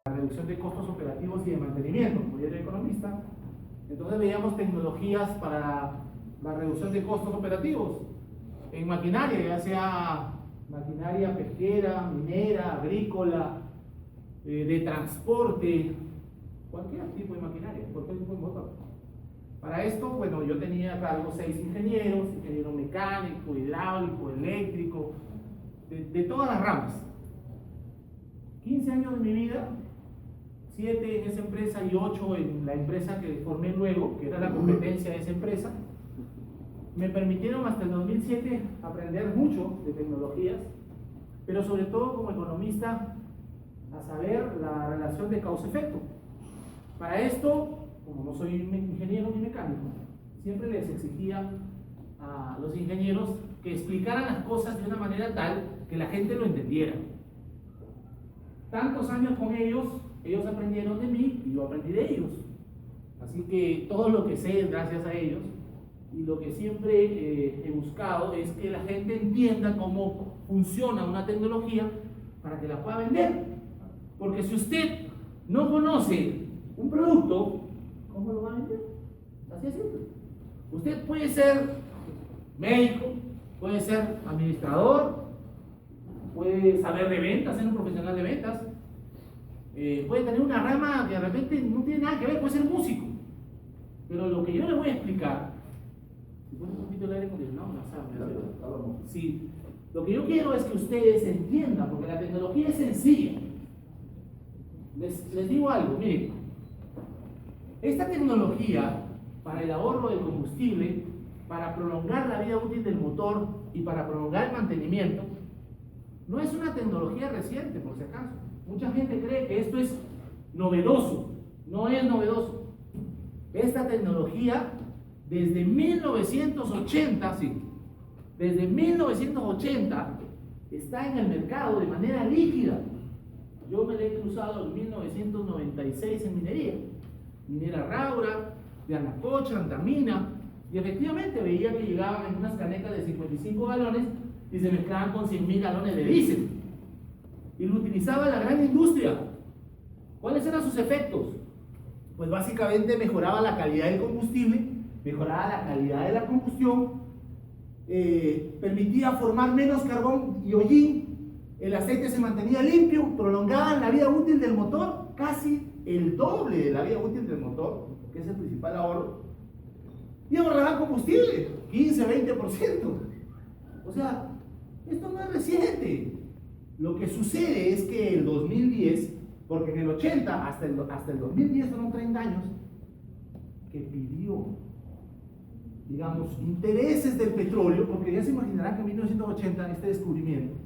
La reducción de costos operativos y de mantenimiento, como yo era economista, entonces veíamos tecnologías para la reducción de costos operativos en maquinaria, ya sea maquinaria pesquera, minera, agrícola, de transporte, cualquier tipo de maquinaria, cualquier tipo de motor. Para esto, bueno, yo tenía a cargo 6 ingenieros, ingeniero mecánico, hidráulico, eléctrico, de todas las ramas. 15 años de mi vida, 7 en esa empresa y 8 en la empresa que formé luego, que era la competencia de esa empresa, me permitieron hasta el 2007 aprender mucho de tecnologías, pero sobre todo como economista a saber la relación de causa-efecto. Para esto, como no soy ingeniero ni mecánico, siempre les exigía a los ingenieros que explicaran las cosas de una manera tal que la gente lo entendiera. Tantos años con ellos, ellos aprendieron de mí y yo aprendí de ellos. Así que todo lo que sé es gracias a ellos, y lo que siempre he buscado es que la gente entienda cómo funciona una tecnología para que la pueda vender. Porque si usted no conoce un producto, ¿cómo lo va a vender? Así es simple. Usted puede ser médico, puede ser administrador, puede saber de ventas, ser un profesional de ventas, puede tener una rama que de repente no tiene nada que ver, puede ser músico. Pero lo que yo le voy a explicar, si pones un poquito el aire acondicionado, sí, lo que yo quiero es que ustedes entiendan, porque la tecnología es sencilla. Les digo algo, miren, esta tecnología para el ahorro del combustible, para prolongar la vida útil del motor y para prolongar el mantenimiento, no es una tecnología reciente, por si acaso. Mucha gente cree que esto es novedoso. No es novedoso. Esta tecnología, desde 1980, sí, desde 1980, está en el mercado de manera líquida. Yo me la he cruzado en 1996 en minería. Minera Raura, de Anacocha, Antamina, y efectivamente veía que llegaban en unas canecas de 55 galones y se mezclaban con 100.000 galones de diésel. Y lo utilizaba la gran industria. ¿Cuáles eran sus efectos? Pues básicamente mejoraba la calidad del combustible, mejoraba la calidad de la combustión, permitía formar menos carbón y hollín, el aceite se mantenía limpio, prolongaban la vida útil del motor, casi el doble de la vida útil del motor, que es el principal ahorro, y ahorraban combustible, 15-20%. O sea, esto no es reciente. Lo que sucede es que el 2010, porque en el 80 hasta el 2010 fueron 30 años, que pidió, digamos, intereses del petróleo, porque ya se imaginarán que en 1980 este descubrimiento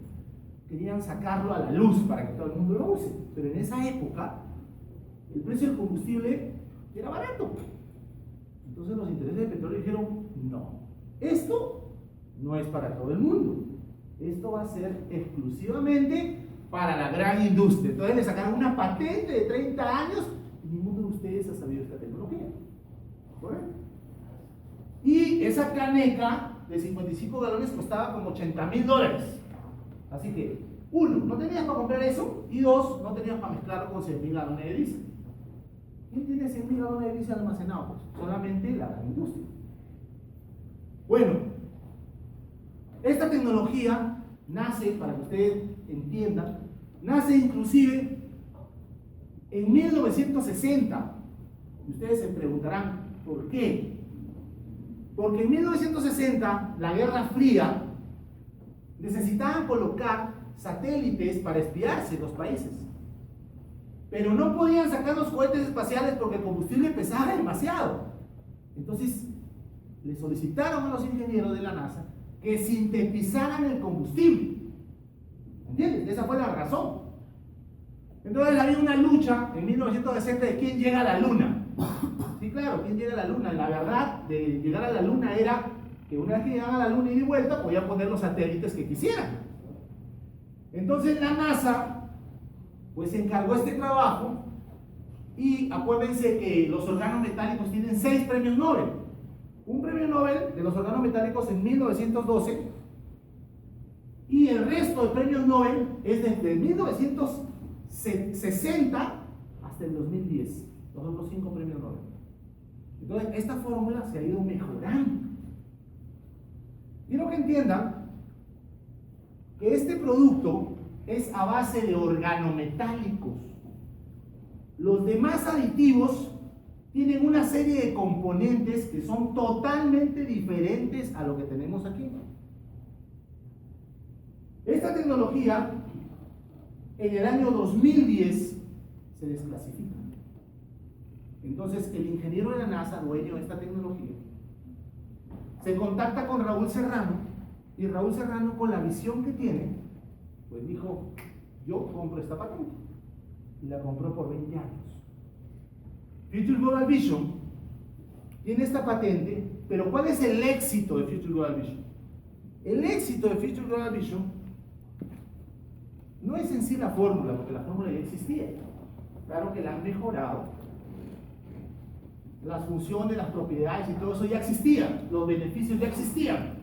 querían sacarlo a la luz para que todo el mundo lo use, pero en esa época el precio del combustible era barato. Entonces los intereses del petróleo dijeron, no, esto no es para todo el mundo, esto va a ser exclusivamente para la gran industria. Entonces le sacaron una patente de 30 años y ninguno de ustedes ha sabido esta tecnología. ¿Correcto? Y esa caneca de 55 galones costaba como $80.000. Así que, 1, no tenías para comprar eso, y 2, no tenías para mezclarlo con 100.000 galones de diésel. ¿Quién tiene 100.000 galones de diésel almacenados? Pues solamente la gran industria. Bueno, esta tecnología nace, para que ustedes entiendan, nace inclusive en 1960. Ustedes se preguntarán, ¿por qué? Porque en 1960, la Guerra Fría, necesitaban colocar satélites para espiarse los países. Pero no podían sacar los cohetes espaciales porque el combustible pesaba demasiado. Entonces, le solicitaron a los ingenieros de la NASA que sintetizaran el combustible. ¿Entiendes? Esa fue la razón. Entonces había una lucha en 1960 de quién llega a la Luna. Sí, claro, quién llega a la Luna. La verdad de llegar a la Luna era que una vez que llegaban a la Luna y de vuelta, podían poner los satélites que quisieran. Entonces la NASA pues se encargó este trabajo, y acuérdense que los órganos metálicos tienen 6 premios Nobel. un premio Nobel de los organometálicos en 1912 y el resto de premios Nobel es desde 1960 hasta el 2010, los otros 5 premios Nobel. Entonces, esta fórmula se ha ido mejorando. Quiero que entiendan que este producto es a base de organometálicos. Los demás aditivos tienen una serie de componentes que son totalmente diferentes a lo que tenemos aquí. Esta tecnología en el año 2010 se desclasifica. Entonces el ingeniero de la NASA, dueño de esta tecnología, se contacta con Raúl Serrano, y Raúl Serrano, con la visión que tiene, pues dijo: yo compro esta patente, y la compró por 20 años. Future Global Vision tiene esta patente, pero ¿cuál es el éxito de Future Global Vision? El éxito de Future Global Vision no es en sí la fórmula, porque la fórmula ya existía. Claro que la han mejorado. Las funciones, las propiedades y todo eso ya existían. Los beneficios ya existían.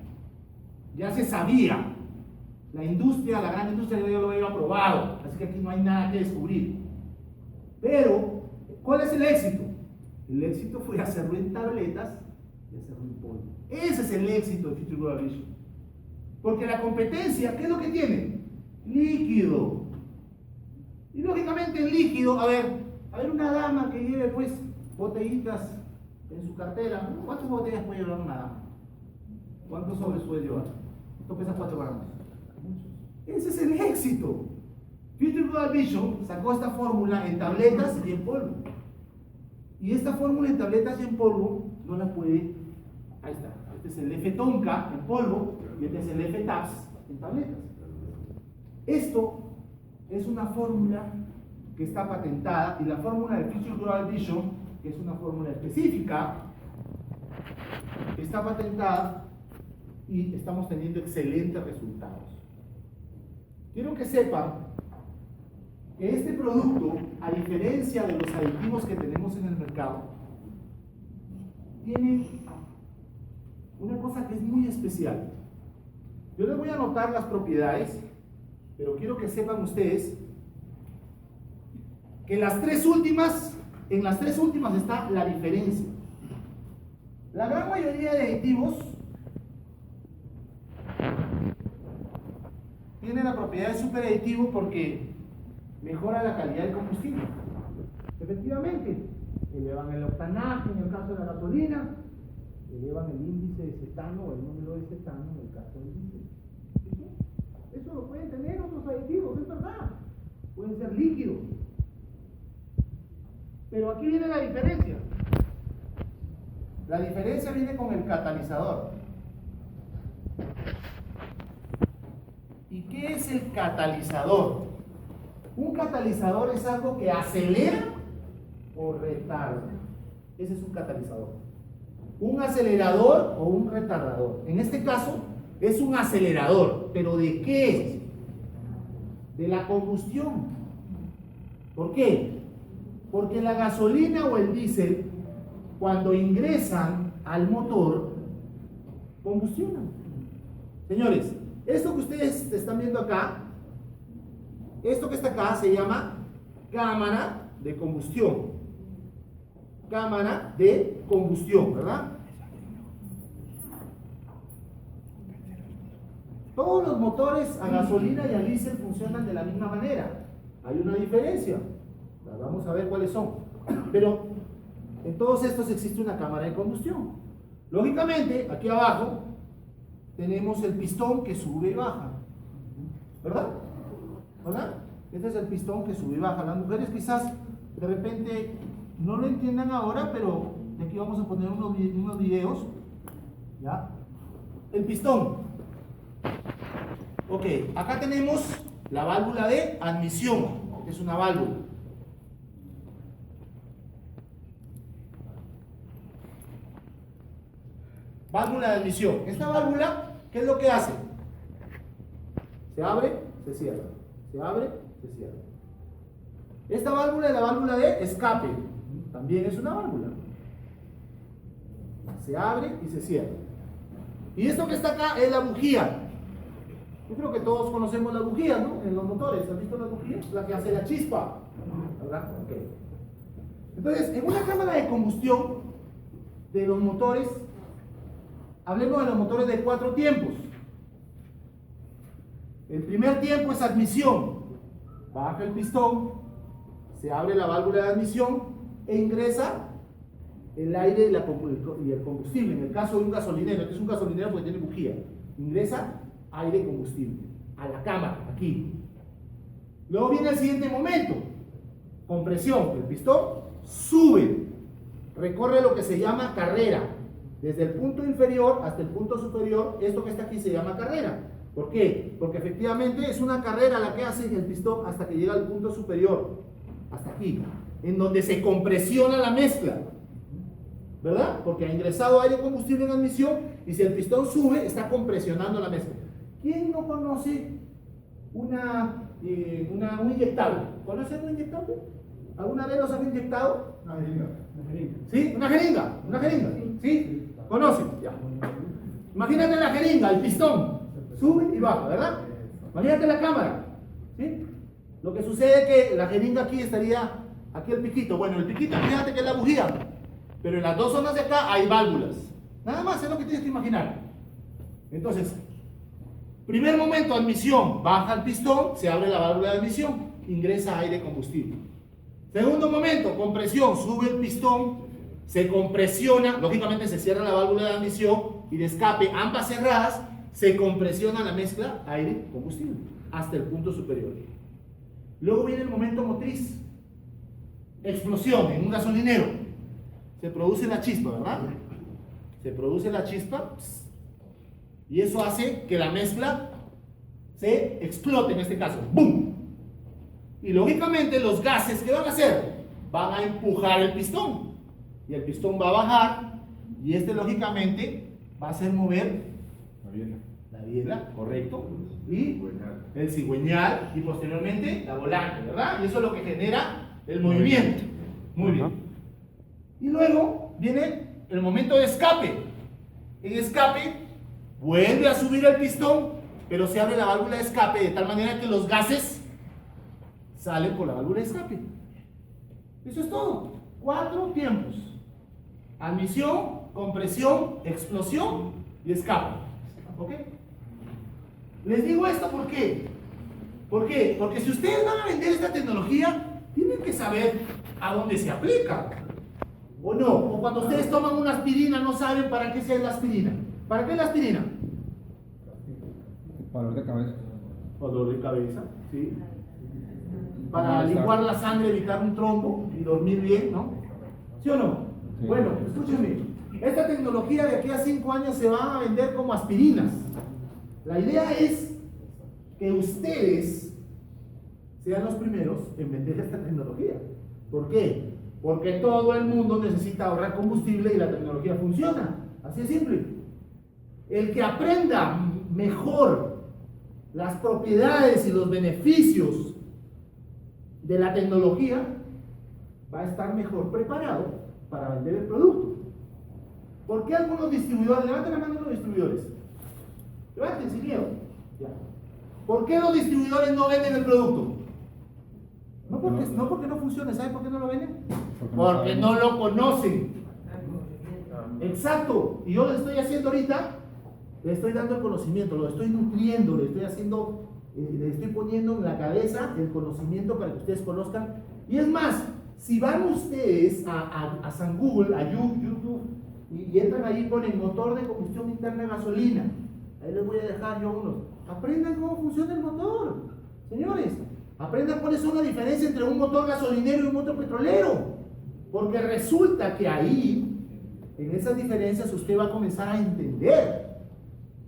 Ya se sabía. La industria, la gran industria ya lo había probado. Así que aquí no hay nada que descubrir. Pero, ¿cuál es el éxito? El éxito fue hacerlo en tabletas y hacerlo en polvo. Ese es el éxito de Future Global Vision. Porque la competencia, ¿qué es lo que tiene? Líquido. Y lógicamente el líquido, a ver una dama que lleve pues botellitas en su cartera. ¿Cuántas botellas puede llevar una dama? ¿Cuántos sobres puede llevar? Esto pesa 4 gramos. Ese es el éxito. Future Global Vision sacó esta fórmula en tabletas y en polvo. Y esta fórmula en tabletas y en polvo no la puede. Ahí está. Este es el F-Tonka en polvo y este es el F-Taps en tabletas. Esto es una fórmula que está patentada, y la fórmula de Future Global Vision, que es una fórmula específica, está patentada y estamos teniendo excelentes resultados. Quiero que sepan que este producto, a diferencia de los aditivos que tenemos en el mercado, tiene una cosa que es muy especial. Yo les voy a anotar las propiedades, pero quiero que sepan ustedes que en las tres últimas está la diferencia. La gran mayoría de aditivos tienen la propiedad de superaditivo porque mejora la calidad del combustible. Efectivamente, elevan el octanaje en el caso de la gasolina, elevan el índice de cetano o el número de cetano en el caso del diésel. Eso lo pueden tener otros aditivos, es verdad. Pueden ser líquidos. Pero aquí viene la diferencia. La diferencia viene con el catalizador. ¿Y qué es el catalizador? Un catalizador es algo que acelera o retarda. Ese es un catalizador. Un acelerador o un retardador. En este caso es un acelerador. ¿Pero de qué? De la combustión. ¿Por qué? Porque la gasolina o el diésel, cuando ingresan al motor, combustionan. Señores, esto que ustedes están viendo acá, esto que está acá se llama cámara de combustión. Cámara de combustión, ¿verdad? Todos los motores a gasolina y a diésel funcionan de la misma manera. Hay una diferencia. Vamos a ver cuáles son. Pero en todos estos existe una cámara de combustión. Lógicamente, aquí abajo tenemos el pistón que sube y baja. ¿Verdad? ¿Verdad? Este es el pistón que sube y baja. Las mujeres quizás de repente no lo entiendan ahora, pero de aquí vamos a poner unos videos. ¿Ya? El pistón. Ok, acá tenemos la válvula de admisión. Es una válvula. Válvula de admisión. Esta válvula, ¿qué es lo que hace? Se abre, se cierra. Se abre, se cierra. Esta válvula es la válvula de escape. También es una válvula. Se abre y se cierra. Y esto que está acá es la bujía. Yo creo que todos conocemos las bujías, ¿no? En los motores, ¿has visto las bujías? La que hace la chispa, ¿verdad? Okay. Entonces, en una cámara de combustión de los motores, hablemos de los motores de 4 tiempos. El primer tiempo es admisión. Baja el pistón, se abre la válvula de admisión e ingresa el aire y el combustible. En el caso de un gasolinero, este es un gasolinero porque tiene bujía, ingresa aire y combustible a la cámara, aquí. Luego viene el siguiente momento, compresión. El pistón sube, recorre lo que se llama carrera, desde el punto inferior hasta el punto superior. Esto que está aquí se llama carrera. ¿Por qué? Porque efectivamente es una carrera la que hace el pistón hasta que llega al punto superior, hasta aquí, en donde se compresiona la mezcla, ¿verdad? Porque ha ingresado aire y combustible en admisión, y si el pistón sube, está compresionando la mezcla. ¿Quién no conoce un inyectable? ¿Conocen un inyectable? ¿Alguna vez los han inyectado? Una jeringa. ¿Sí? Una jeringa. ¿Sí? ¿Conocen? Ya. Imagínate la jeringa, el pistón. Sube y baja, ¿verdad? Imagínate la cámara, ¿sí? Lo que sucede es que la jeringa aquí estaría, aquí el piquito. Bueno, el piquito, fíjate que es la bujía, pero en las dos zonas de acá hay válvulas. Nada más, es lo que tienes que imaginar. Entonces, primer momento, admisión, baja el pistón, se abre la válvula de admisión, ingresa aire combustible. Segundo momento, compresión, sube el pistón, se compresiona, lógicamente se cierra la válvula de admisión y de escape, ambas cerradas. Se compresiona la mezcla aire-combustible hasta el punto superior. Luego viene el momento motriz. Explosión en un gasolinero. Se produce la chispa, ¿verdad? Se produce la chispa y eso hace que la mezcla se explote en este caso. ¡Bum! Y lógicamente los gases, ¿qué van a hacer? Van a empujar el pistón. Y el pistón va a bajar y este lógicamente va a hacer mover la biela, correcto, y el cigüeñal y posteriormente la volante, ¿verdad? Y eso es lo que genera el movimiento. Muy bien. Y luego viene el momento de escape. En escape vuelve a subir el pistón, pero se abre la válvula de escape de tal manera que los gases salen por la válvula de escape. Eso es todo. 4 tiempos: admisión, compresión, explosión y escape. ¿Ok? Les digo esto ¿por qué? ¿Por qué? Porque si ustedes van a vender esta tecnología, tienen que saber a dónde se aplica. ¿O no? O cuando ustedes toman una aspirina, no saben para qué es la aspirina. ¿Para qué es la aspirina? Para dolor de cabeza. Para dolor de cabeza, ¿sí? Para licuar la sangre, evitar un trombo y dormir bien, ¿no? ¿Sí o no? Sí. Bueno, escúchenme. Esta tecnología de aquí a 5 años se va a vender como aspirinas. La idea es que ustedes sean los primeros en vender esta tecnología. ¿Por qué? Porque todo el mundo necesita ahorrar combustible y la tecnología funciona. Así de simple. El que aprenda mejor las propiedades y los beneficios de la tecnología va a estar mejor preparado para vender el producto. ¿Por qué algunos distribuidores? Levanten la mano los distribuidores. Levanten sin miedo. Ya. ¿Por qué los distribuidores no venden el producto? No porque no funcione. ¿Saben por qué no lo venden? Porque no lo conocen. Exacto. Y yo lo estoy haciendo ahorita. Le estoy dando el conocimiento, lo estoy nutriendo, le estoy poniendo en la cabeza el conocimiento para que ustedes conozcan. Y es más, si van ustedes a San Google, a YouTube, y entran ahí y ponen motor de combustión interna gasolina, ahí les voy a dejar yo unos. Aprendan cómo funciona el motor, señores. Aprendan cuál es la diferencia entre un motor gasolinero y un motor petrolero. Porque resulta que ahí, en esas diferencias, usted va a comenzar a entender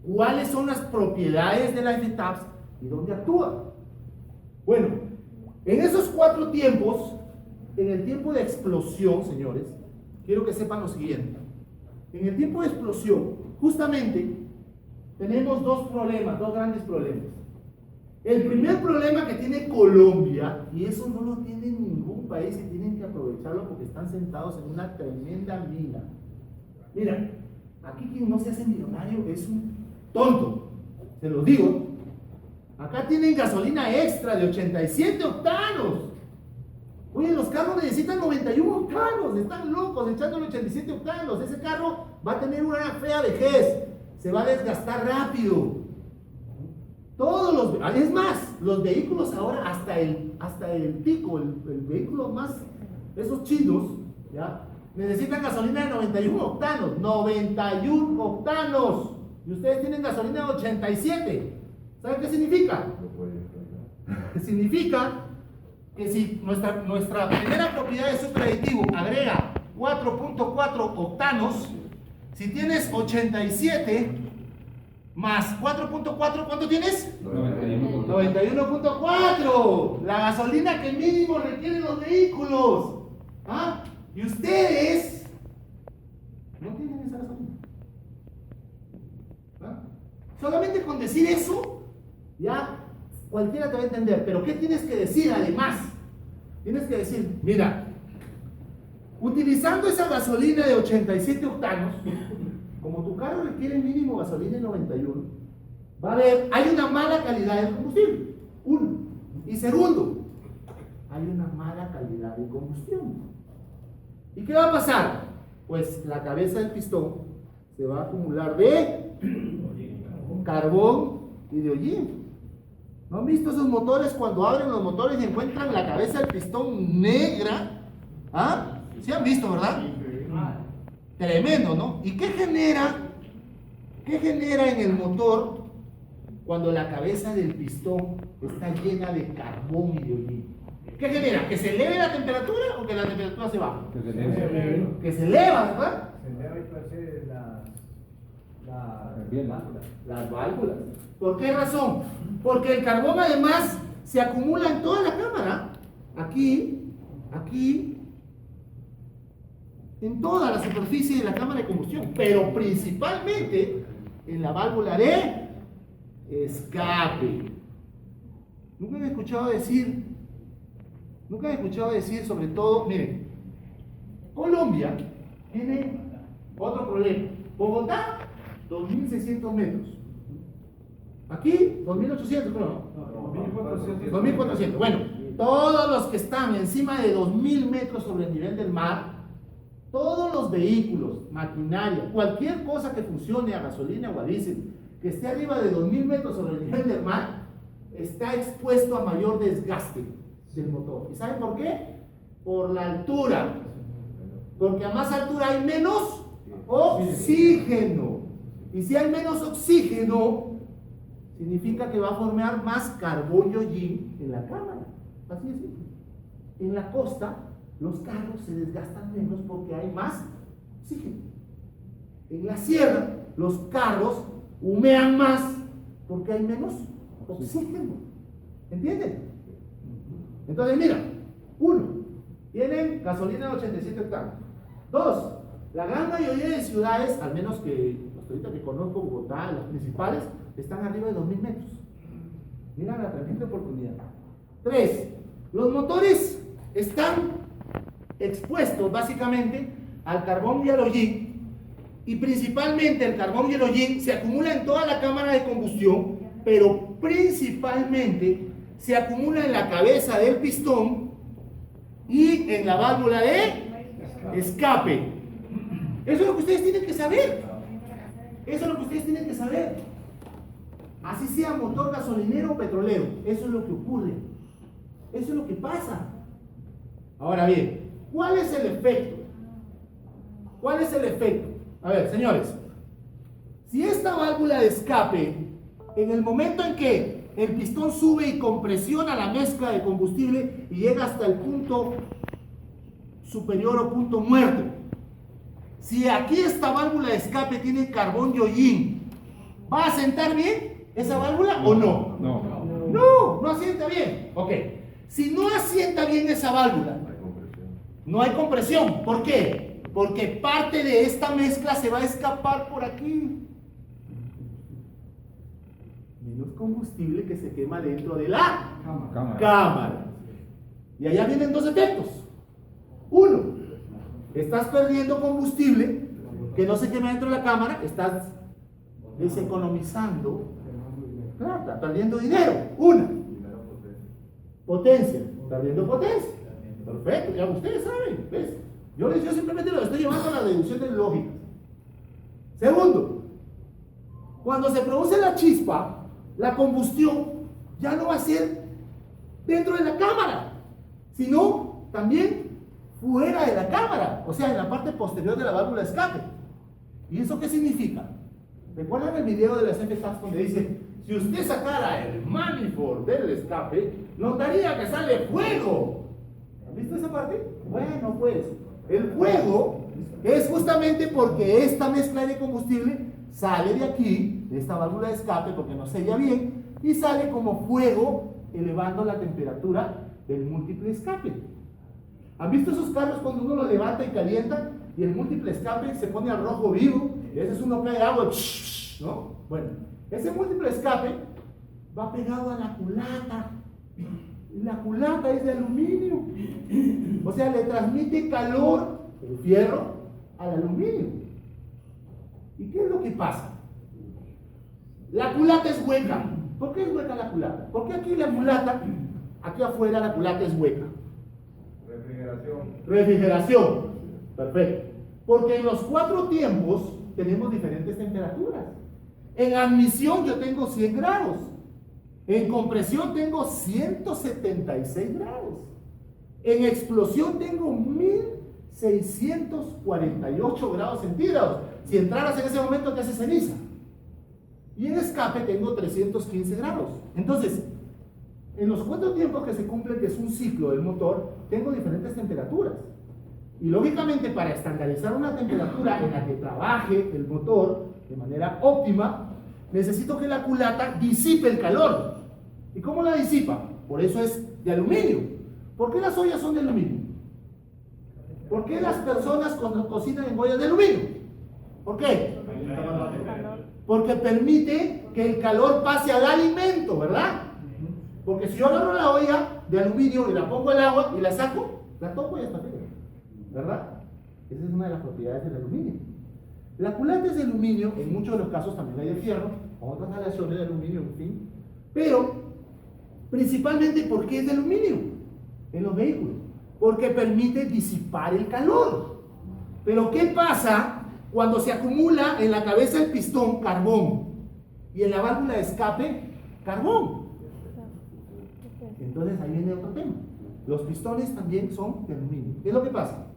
cuáles son las propiedades de la FTAPS y dónde actúa. Bueno, en esos 4 tiempos, en el tiempo de explosión, señores, quiero que sepan lo siguiente. En el tiempo de explosión, justamente, tenemos dos grandes problemas. El primer problema que tiene Colombia, y eso no lo tiene ningún país y tienen que aprovecharlo porque están sentados en una tremenda mina. Mira, aquí quien no se hace millonario es un tonto, se los digo. Acá tienen gasolina extra de 87 octanos. Oye, los carros necesitan 91 octanos, están locos echándole 87 octanos. Ese carro va a tener una fea vejez, se va a desgastar rápido. Es más, los vehículos ahora, hasta el pico, el vehículo más, esos chinos, ¿ya? Necesitan gasolina de 91 octanos, 91 octanos. Y ustedes tienen gasolina de 87. ¿Saben qué significa? Significa que si nuestra primera propiedad de superaditivo agrega 4.4 octanos, si tienes 87 más 4.4, ¿cuánto tienes? 91.4. La gasolina que mínimo requieren los vehículos. ¿Ah? Y ustedes no tienen esa gasolina. ¿Ah? Solamente con decir eso, ya cualquiera te va a entender. Pero ¿qué tienes que decir además? Tienes que decir, mira, utilizando esa gasolina de 87 octanos, como tu carro requiere mínimo gasolina de 91, va a haber, hay una mala calidad del combustible. Uno. Y segundo, hay una mala calidad de combustión. ¿Y qué va a pasar? Pues la cabeza del pistón se va a acumular de carbón y de hollín. ¿No han visto esos motores cuando abren los motores y encuentran la cabeza del pistón negra? ¿Ah? ¿Sí han visto, verdad? Tremendo, ¿no? ¿Y qué genera en el motor cuando la cabeza del pistón está llena de carbón y de hollín? ¿Qué genera? ¿Que se eleve la temperatura o que la temperatura se baja? Que se eleve. Que se eleva, ¿verdad? Se eleva y parece las válvulas. ¿Por qué razón? Porque el carbón además se acumula en toda la cámara. Aquí, en toda la superficie de la cámara de combustión, pero principalmente en la válvula de escape. Nunca he escuchado decir, sobre todo, miren, Colombia tiene otro problema. Bogotá, 2.600 metros. Aquí, 2.800, ¿no? 2.400. Bueno, todos los que están encima de 2.000 metros sobre el nivel del mar, todos los vehículos, maquinaria, cualquier cosa que funcione a gasolina o a diésel, que esté arriba de 2.000 metros sobre el nivel del mar, está expuesto a mayor desgaste del motor. ¿Y saben por qué? Por la altura. Porque a más altura hay menos oxígeno. Y si hay menos oxígeno, significa que va a formar más carbón y hollín en la cámara. Así es simple. En la costa, los carros se desgastan menos porque hay más oxígeno. En la sierra, los carros humean más porque hay menos oxígeno. ¿Entienden? Entonces, mira, uno, tienen gasolina de 87 octanos. Dos, la gran mayoría de ciudades, al menos que ahorita que conozco Bogotá, las principales, están arriba de 2.000 metros. Mira la tremenda oportunidad. Tres, los motores están expuestos básicamente al carbón y al hollín, y principalmente el carbón y el hollín se acumula en toda la cámara de combustión, pero principalmente se acumula en la cabeza del pistón y en la válvula de escape. Eso es lo que ustedes tienen que saber. Eso es lo que ustedes tienen que saber. Así sea motor gasolinero o petrolero, eso es lo que ocurre. Eso es lo que pasa. Ahora bien, ¿cuál es el efecto? ¿Cuál es el efecto? A ver, señores, si esta válvula de escape, en el momento en que el pistón sube y compresiona la mezcla de combustible y llega hasta el punto superior o punto muerto, si aquí esta válvula de escape tiene carbón y hollín, ¿va a asentar bien esa válvula o no? No asienta bien. Ok. Si no asienta bien esa válvula, no hay compresión. ¿Por qué? Porque parte de esta mezcla se va a escapar por aquí. Menos combustible que se quema dentro de la cámara. Y allá vienen dos efectos. Uno, estás perdiendo combustible que no se queme dentro de la cámara, estás deseconomizando plata, perdiendo dinero. Una, potencia, perdiendo potencia. Perfecto, ya ustedes saben, ¿ves? Yo simplemente lo estoy llevando a la deducción de lógica. Segundo, cuando se produce la chispa, la combustión ya no va a ser dentro de la cámara, sino también fuera de la cámara, o sea, en la parte posterior de la válvula de escape. ¿Y eso qué significa? ¿Recuerdan el video de las FTAs donde dice, si usted sacara el manifold del escape, notaría que sale fuego? ¿Han visto esa parte? Bueno, pues, el fuego es justamente porque esta mezcla de combustible sale de aquí, de esta válvula de escape, porque no sella bien, y sale como fuego elevando la temperatura del múltiple escape. ¿Han visto esos carros cuando uno lo levanta y calienta y el múltiple escape se pone al rojo vivo? Y a veces uno cae agua, ¿no? Bueno, ese múltiple escape va pegado a la culata. Y la culata es de aluminio. O sea, le transmite calor, el fierro, al aluminio. ¿Y qué es lo que pasa? La culata es hueca. ¿Por qué es hueca la culata? Porque aquí la culata, aquí afuera la culata es hueca. Refrigeración. Perfecto. Porque en los 4 tiempos tenemos diferentes temperaturas. En admisión yo tengo 100 grados. En compresión tengo 176 grados. En explosión tengo 1648 grados centígrados. Si entraras en ese momento te hace ceniza. Y en escape tengo 315 grados. Entonces, en los 4 tiempos que se cumplen, que es un ciclo del motor, tengo diferentes temperaturas. Y lógicamente, para estandarizar una temperatura en la que trabaje el motor de manera óptima, necesito que la culata disipe el calor. ¿Y cómo la disipa? Por eso es de aluminio. ¿Por qué las ollas son de aluminio? ¿Por qué las personas cocinan en ollas de aluminio? ¿Por qué? Porque permite que el calor pase al alimento, ¿verdad? Porque si yo agarro la olla de aluminio y la pongo al agua y la saco, la toco y ya está fría, ¿verdad? Esa es una de las propiedades del aluminio. La culata es de aluminio, en muchos de los casos también hay de fierro, otras aleaciones de aluminio, en fin. Pero, principalmente, ¿por qué es de aluminio en los vehículos? Porque permite disipar el calor. Pero, ¿qué pasa cuando se acumula en la cabeza del pistón carbón y en la válvula de escape carbón? Entonces ahí viene otro tema. Los pistones también son de aluminio. ¿Qué es lo que pasa?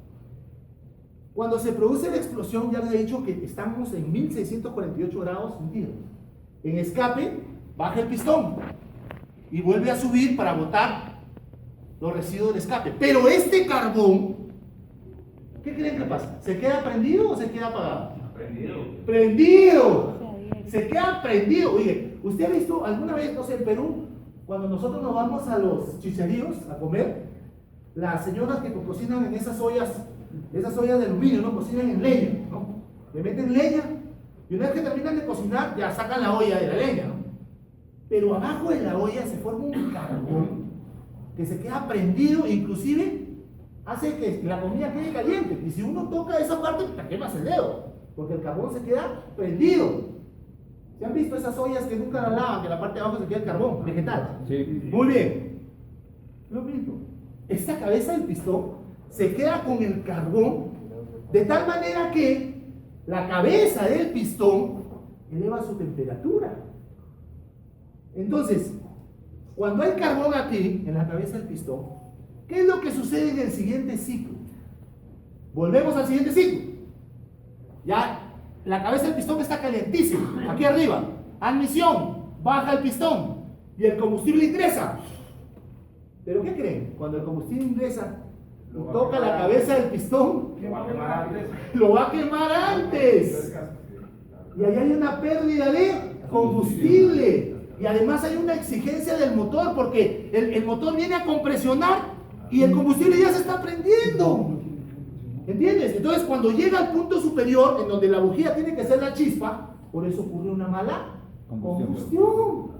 Cuando se produce la explosión, ya les he dicho que estamos en 1648 grados centígrados. En escape, baja el pistón y vuelve a subir para botar los residuos del escape. Pero este carbón, ¿qué creen que pasa? ¿Se queda prendido o se queda apagado? Prendido. ¡Prendido! Se queda prendido. Oye, ¿usted ha visto alguna vez, no sé, en Perú, cuando nosotros nos vamos a los chicheríos a comer, las señoras que cocinan en esas ollas de aluminio, ¿no? Cocinan en leña, ¿no? Le meten leña y una vez que terminan de cocinar, ya sacan la olla de la leña, ¿no? Pero abajo de la olla se forma un carbón que se queda prendido, inclusive hace que la comida quede caliente. Y si uno toca esa parte, te quemas el dedo, porque el carbón se queda prendido. ¿Se han visto esas ollas que nunca la lavan, que la parte de abajo se queda el carbón vegetal? Sí. Muy bien. Lo mismo. Esta cabeza del pistón se queda con el carbón de tal manera que la cabeza del pistón eleva su temperatura. Entonces, cuando hay carbón aquí, en la cabeza del pistón, ¿qué es lo que sucede en el siguiente ciclo? Volvemos al siguiente ciclo. Ya la cabeza del pistón está calientísima, aquí arriba. Admisión, baja el pistón y el combustible ingresa. ¿Pero qué creen? Cuando el combustible ingresa y toca la cabeza del pistón, Lo va a quemar antes. lo va a quemar antes. Y ahí hay una pérdida de combustible. Y además hay una exigencia del motor, porque el motor viene a compresionar y el combustible ya se está prendiendo. ¿Entiendes? Entonces, cuando llega al punto superior, en donde la bujía tiene que ser la chispa, por eso ocurre una mala combustión.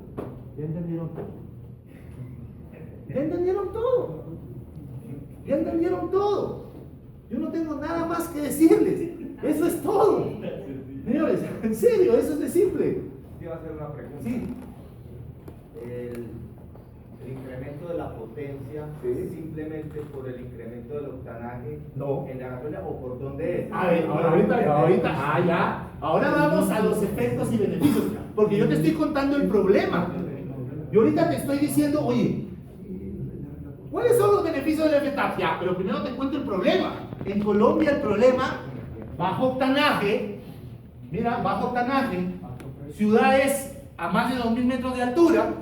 ¿Ya entendieron todo? ¿Ya entendieron todo? ¿Ya entendieron todo? Yo no tengo nada más que decirles. Eso es todo. Señores, en serio, eso es de simple. Te iba a hacer una pregunta. Sí. El incremento de la potencia es simplemente por el incremento del octanaje No. en la gasolina o por dónde es. A ver, ahora vamos a los efectos y beneficios, porque yo te estoy contando el problema. Yo ahorita te estoy diciendo, oye, ¿cuáles son los beneficios del FTAP? Ya, pero primero te cuento el problema. En Colombia el problema, bajo octanaje, mira, bajo octanaje, ciudades a más de 2.000 metros de altura.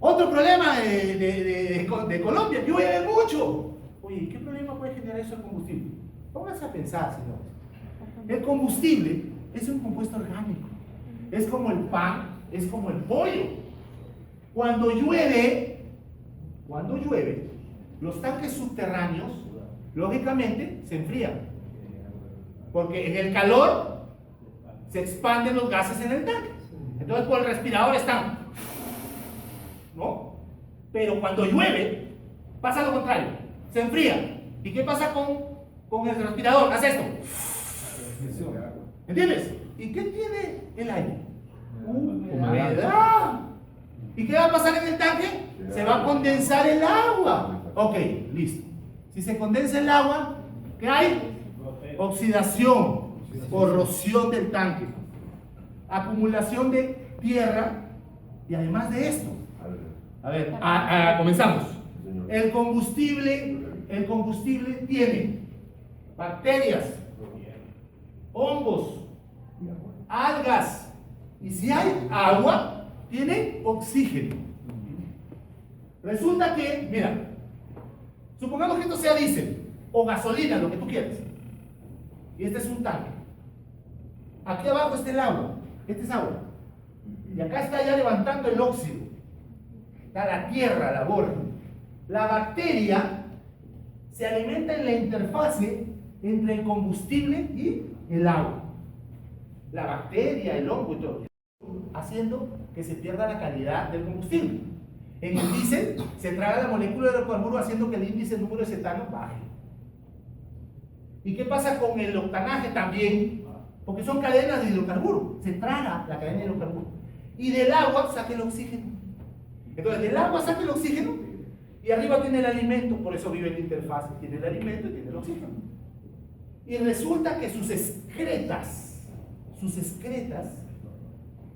Otro problema de Colombia, llueve mucho. Oye, ¿qué problema puede generar eso el combustible? Pónganse a pensar, señores. El combustible es un compuesto orgánico. Es como el pan, es como el pollo. Cuando llueve, los tanques subterráneos, lógicamente, se enfrían. Porque en el calor se expanden los gases en el tanque. Entonces por el respirador están, ¿no? Pero cuando llueve, pasa lo contrario, se enfría. ¿Y qué pasa con el respirador? Hace esto. ¿Entiendes? ¿Y qué tiene el aire? Humedad. ¿Y qué va a pasar en el tanque? Se va a condensar el agua. Ok, listo. Si se condensa el agua, ¿qué hay? Oxidación, corrosión del tanque, acumulación de tierra y además de esto. A ver, comenzamos. El combustible tiene bacterias, hongos, algas y si hay agua, tiene oxígeno. Resulta que, mira, supongamos que esto sea diésel o gasolina, lo que tú quieras. Y este es un tanque. Aquí abajo está el agua. Este es agua. Y acá está ya levantando el óxido. Está la tierra, la borra. La bacteria se alimenta en la interfase entre el combustible y el agua. La bacteria, el hongo y todo, haciendo que se pierda la calidad del combustible. En el diésel se traga la molécula de hidrocarburo haciendo que el índice número de cetano baje. ¿Y qué pasa con el octanaje también? Porque son cadenas de hidrocarburo. Se traga la cadena de hidrocarburo. Y del agua saca el oxígeno. Entonces del agua saca el oxígeno y arriba tiene el alimento. Por eso vive en la interfaz. Tiene el alimento y tiene el oxígeno. Y resulta que sus excretas,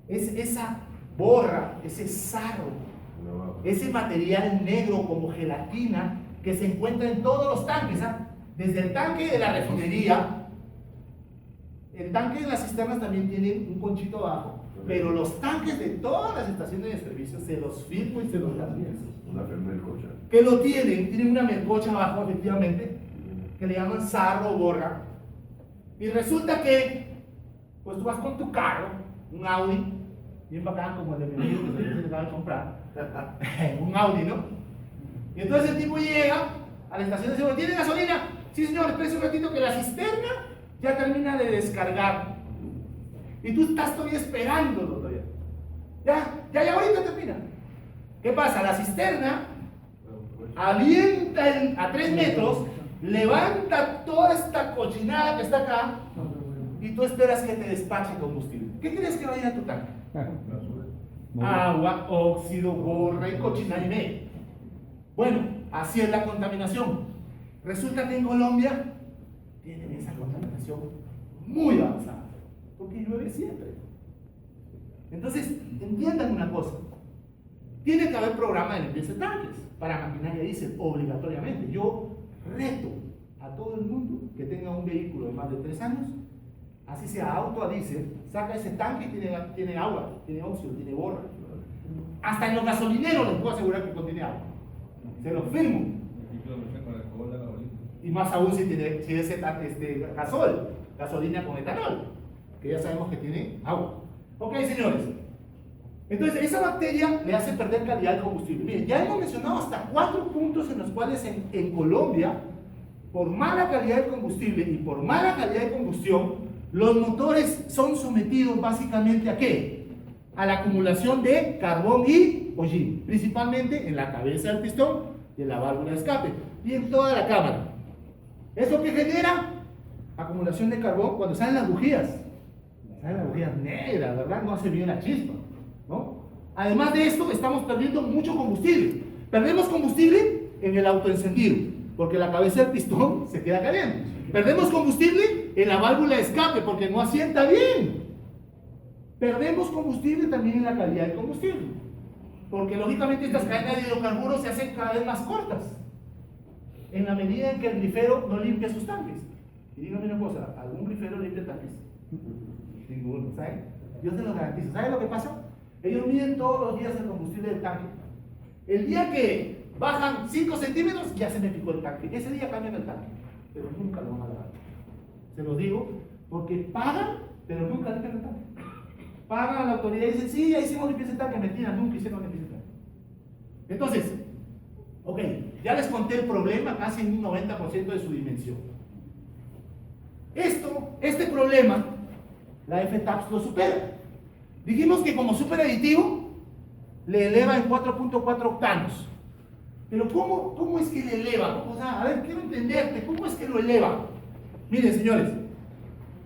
es esa borra, ese sarro, ese material negro como gelatina que se encuentra en todos los tanques, desde el tanque de la refinería, el tanque de las cisternas también tiene un conchito abajo, pero los tanques de todas las estaciones de servicio se los firmo y se los cambio. Una melcocha. Que lo tienen una melcocha abajo, efectivamente, que le llaman sarro o borra. Y resulta que, pues tú vas con tu carro, un Audi, bien bacán como el de mi amigo que se acaba de comprar, un Audi, ¿no? Y entonces el tipo llega a la estación de servicio, ¿tiene gasolina? Sí, señor, espérese un ratito que la cisterna ya termina de descargar. Y tú estás todavía esperándolo todavía. Ya ahorita termina. ¿Qué pasa? La cisterna avienta a 3 metros, levanta toda esta cochinada que está acá y tú esperas que te despache el combustible. ¿Qué crees que va a ir a tu tanque? Agua, óxido, borra y cochinada y media. Bueno, así es la contaminación. Resulta que en Colombia tienen esa contaminación muy avanzada, porque llueve siempre. Entonces, entiendan una cosa. Tiene que haber programa de limpieza de tanques para maquinaria diésel, obligatoriamente. Yo reto a todo el mundo que tenga un vehículo de más de 3 años, así sea auto a diésel, saca ese tanque y tiene agua, tiene óxido, tiene borra. Hasta en los gasolineros les puedo asegurar que contiene agua. Se lo firmo. Y más aún si es gasolina con etanol, que ya sabemos que tiene agua. Ok, señores. Entonces, esa bacteria le hace perder calidad al combustible. Miren, ya hemos mencionado hasta 4 puntos en los cuales en Colombia, por mala calidad del combustible y por mala calidad de combustión, los motores son sometidos básicamente ¿a qué? A la acumulación de carbón y hollín, principalmente en la cabeza del pistón y en la válvula de escape y en toda la cámara. ¿Eso qué genera? acumulación de carbón cuando salen las bujías. Salen las bujías negras, ¿verdad? No hace bien la chispa, ¿no? Además de esto, estamos perdiendo mucho combustible. Perdemos combustible en el autoencendido, porque la cabeza del pistón se queda caliente. Perdemos combustible en la válvula de escape, porque no asienta bien. Perdemos combustible también en la calidad del combustible, porque lógicamente estas cadenas de hidrocarburos se hacen cada vez más cortas, en la medida en que el grifero no limpia sus tanques. Y dígame una cosa, ¿algún grifero limpia tanques? Ninguno, ¿saben? Yo se lo garantizo. ¿Saben lo que pasa? Ellos miden todos los días el combustible del tanque. El día que bajan 5 centímetros, ya se me picó el tanque. Ese día cambian el tanque, pero nunca lo van a lavar. Se los digo, porque pagan, pero nunca limpian el tanque. Pagan a la autoridad y dicen, sí, ya hicimos limpieza de tanque. Mentira, nunca hicieron limpieza de tanque. Entonces, ok, ya les conté el problema casi en un 90% de su dimensión. Este problema, la FTAPS lo supera. Dijimos que como superaditivo le eleva en 4.4 octanos. Pero ¿cómo es que le eleva? O sea, a ver, quiero entenderte, ¿cómo es que lo eleva? Miren, señores,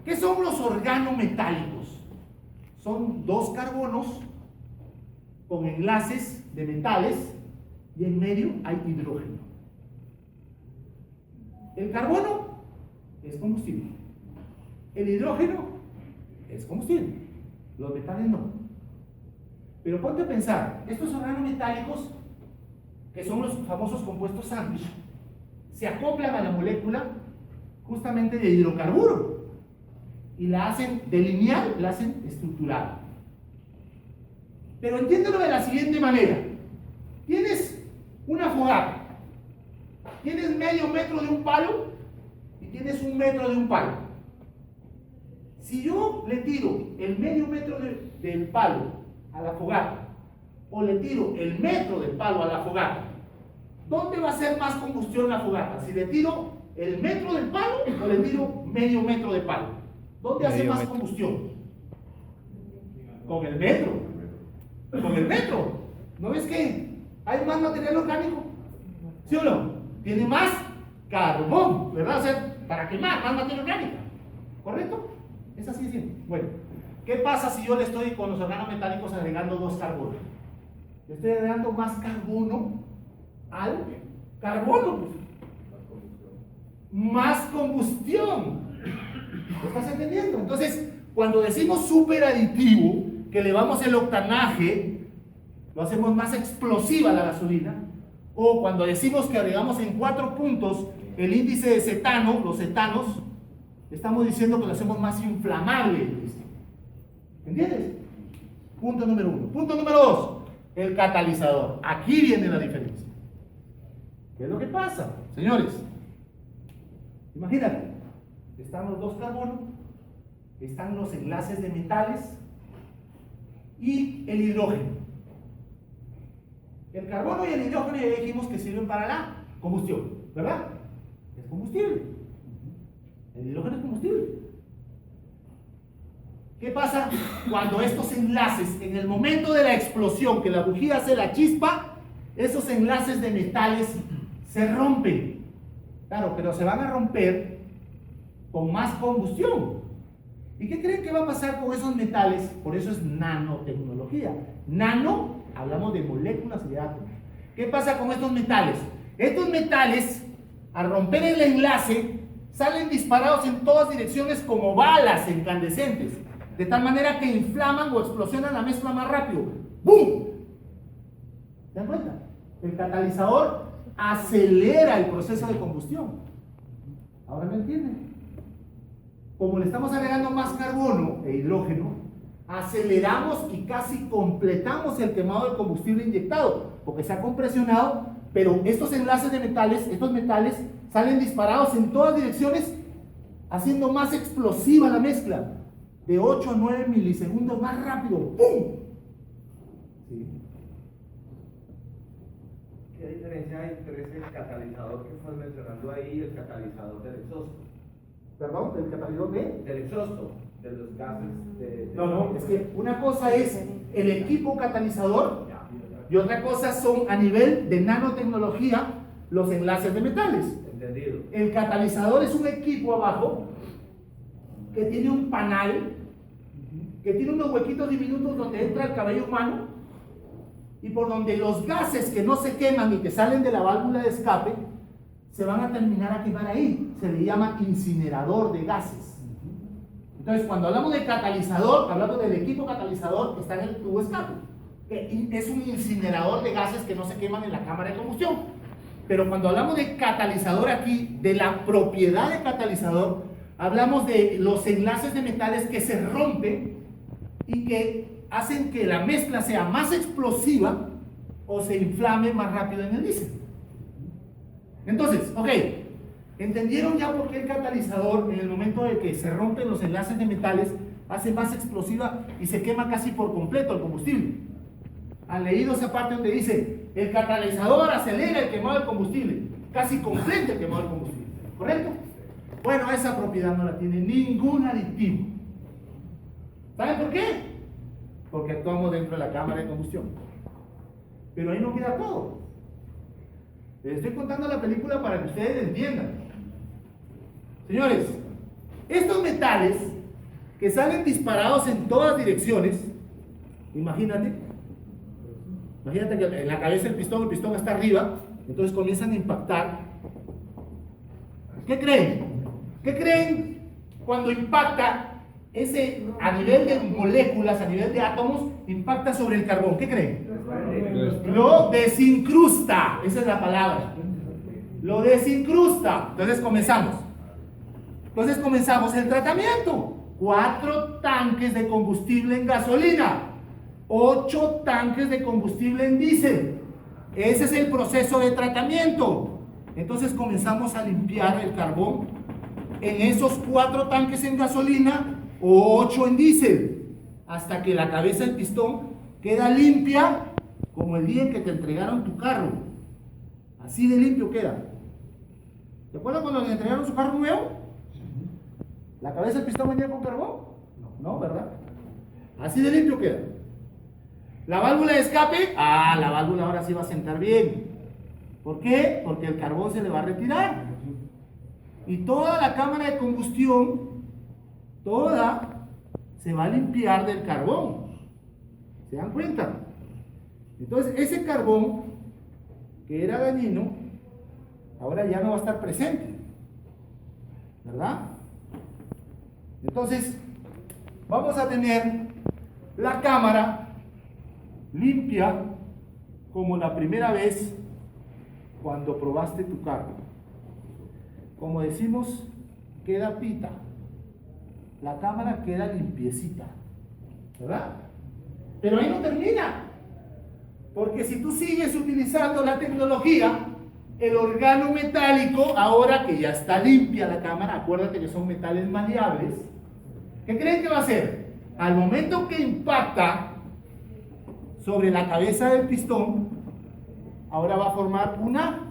¿qué son los organometálicos? Son dos carbonos con enlaces de metales y en medio hay hidrógeno. El carbono es combustible. El hidrógeno es combustible. Los metales no. Pero ponte a pensar, estos organometálicos, que son los famosos compuestos sándwich, se acoplan a la molécula justamente de hidrocarburo y la hacen de lineal, la hacen estructural. Pero entiéndelo de la siguiente manera: tienes una fogata, tienes medio metro de un palo y tienes 1 metro de un palo. Si yo le tiro el medio metro del palo a la fogata o le tiro el metro del palo a la fogata, ¿dónde va a ser más combustión la fogata? Si le tiro el metro del palo o le tiro medio metro de palo, ¿dónde hace más combustión? Con el metro. Con el metro. ¿No ves que hay más material orgánico? ¿Sí o no? Tiene más carbón, ¿verdad? O sea, para quemar, más materia orgánica. ¿Correcto? Es así de simple. Bueno, ¿qué pasa si yo le estoy con los organometálicos agregando 2 carbonos? Le estoy agregando más carbono al carbono, pues. Más combustión. ¿Lo estás entendiendo? Entonces, cuando decimos superaditivo, que elevamos el octanaje, lo hacemos más explosiva la gasolina, o cuando decimos que agregamos en 4 puntos el índice de cetano, los cetanos, estamos diciendo que lo hacemos más inflamable. ¿Entiendes? Punto número 1. Punto número 2, el catalizador. Aquí viene la diferencia. ¿Qué es lo que pasa, señores? Imagínate, están los 2 carbonos, están los enlaces de metales y el hidrógeno. El carbono y el hidrógeno ya dijimos que sirven para la combustión, ¿verdad? Es combustible. El hidrógeno es combustible. ¿Qué pasa cuando estos enlaces, en el momento de la explosión, que la bujía hace la chispa, esos enlaces de metales se rompen? Claro, pero se van a romper con más combustión. ¿Y qué creen que va a pasar con esos metales? Por eso es nanotecnología. Nano, hablamos de moléculas y de átomos. ¿Qué pasa con estos metales? Estos metales, al romper el enlace, salen disparados en todas direcciones como balas incandescentes, de tal manera que inflaman o explosionan la mezcla más rápido. ¡Bum! ¿Se dan cuenta? El catalizador acelera el proceso de combustión. ¿Ahora me entienden? Como le estamos agregando más carbono e hidrógeno, aceleramos y casi completamos el quemado del combustible inyectado, porque se ha compresionado, pero estos enlaces de metales, estos metales, salen disparados en todas direcciones, haciendo más explosiva la mezcla, de 8 a 9 milisegundos más rápido. ¡Pum! ¿Sí? ¿Qué diferencia hay entre ese catalizador que estás mencionando ahí y el catalizador del exhausto? ¿Perdón? ¿El catalizador de? Del exhausto, de los gases de... No, es que una cosa es el equipo catalizador y otra cosa son, a nivel de nanotecnología, los enlaces de metales. Entendido. El catalizador es un equipo abajo que tiene un panal, que tiene unos huequitos diminutos donde entra el cabello humano y por donde los gases que no se queman y que salen de la válvula de escape se van a terminar a quemar ahí. Se le llama incinerador de gases. Entonces, cuando hablamos de catalizador, hablamos del equipo catalizador que está en el tubo de escape, que es un incinerador de gases que no se queman en la cámara de combustión. Pero cuando hablamos de catalizador aquí, de la propiedad de catalizador, hablamos de los enlaces de metales que se rompen y que hacen que la mezcla sea más explosiva o se inflame más rápido en el diésel. Entonces, ok, ¿entendieron ya por qué el catalizador, en el momento de que se rompen los enlaces de metales, hace más explosiva y se quema casi por completo el combustible? ¿Han leído esa parte donde dice, el catalizador acelera el quemado del combustible, casi completa el quemado del combustible? ¿Correcto? Bueno, esa propiedad no la tiene ningún aditivo. ¿Saben por qué? Porque actuamos dentro de la cámara de combustión. Pero ahí no queda todo. Les estoy contando la película para que ustedes entiendan. Señores, estos metales que salen disparados en todas direcciones, imagínate que en la cabeza el pistón está arriba, entonces comienzan a impactar. ¿Qué creen? ¿Qué creen cuando impacta ese, a nivel de moléculas, a nivel de átomos, impacta sobre el carbón? ¿Qué creen? Lo desincrusta, esa es la palabra. Lo desincrusta. Entonces comenzamos el tratamiento. 4 tanques de combustible en gasolina, 8 tanques de combustible en diésel. Ese es el proceso de tratamiento. Entonces comenzamos a limpiar el carbón en esos 4 tanques en gasolina o 8 en diésel, hasta que la cabeza del pistón queda limpia como el día en que te entregaron tu carro. Así de limpio queda. ¿Te acuerdas cuando le entregaron su carro nuevo? ¿La cabeza del pistón venía con carbón? No, ¿verdad? Así de limpio queda. La válvula de escape, la válvula ahora sí va a sentar bien. ¿Por qué? Porque el carbón se le va a retirar. Y toda la cámara de combustión, toda, se va a limpiar del carbón. ¿Se dan cuenta? Entonces, ese carbón, que era dañino, ahora ya no va a estar presente. ¿Verdad? Entonces, vamos a tener la cámara limpia como la primera vez cuando probaste tu carro. Como decimos, queda pita. La cámara queda limpiecita, ¿verdad? Pero ahí no termina, porque si tú sigues utilizando la tecnología, el organo metálico, ahora que ya está limpia la cámara, acuérdate que son metales maleables, ¿qué creen que va a hacer? Al momento que impacta sobre la cabeza del pistón, ahora va a formar una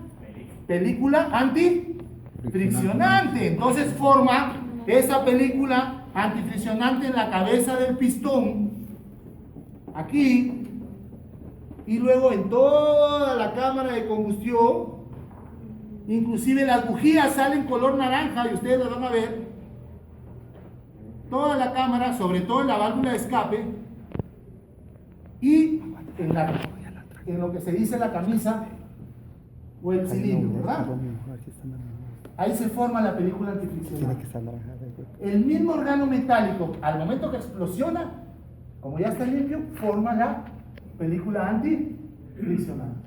película antifriccionante. Entonces forma esa película antifriccionante en la cabeza del pistón, aquí, y luego en toda la cámara de combustión. Inclusive las bujías salen color naranja y ustedes lo van a ver. Toda la cámara, sobre todo en la válvula de escape y en lo que se dice la camisa o el cilindro, ¿verdad? Ahí se forma la película antifriccionante. El mismo organo metálico, al momento que explosiona, como ya está limpio, forma la película antifriccionante.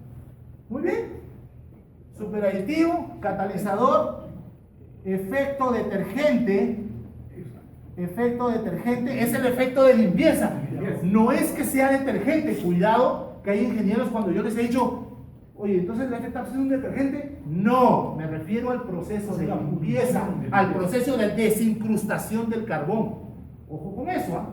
Muy bien. Superaditivo, catalizador, efecto detergente. Efecto detergente es el efecto de limpieza. No es que sea detergente. Cuidado, que hay ingenieros cuando yo les he dicho, oye, entonces la efecto es un detergente. No, me refiero al proceso de limpieza, al proceso de desincrustación del carbón. Ojo con eso, ¿ah?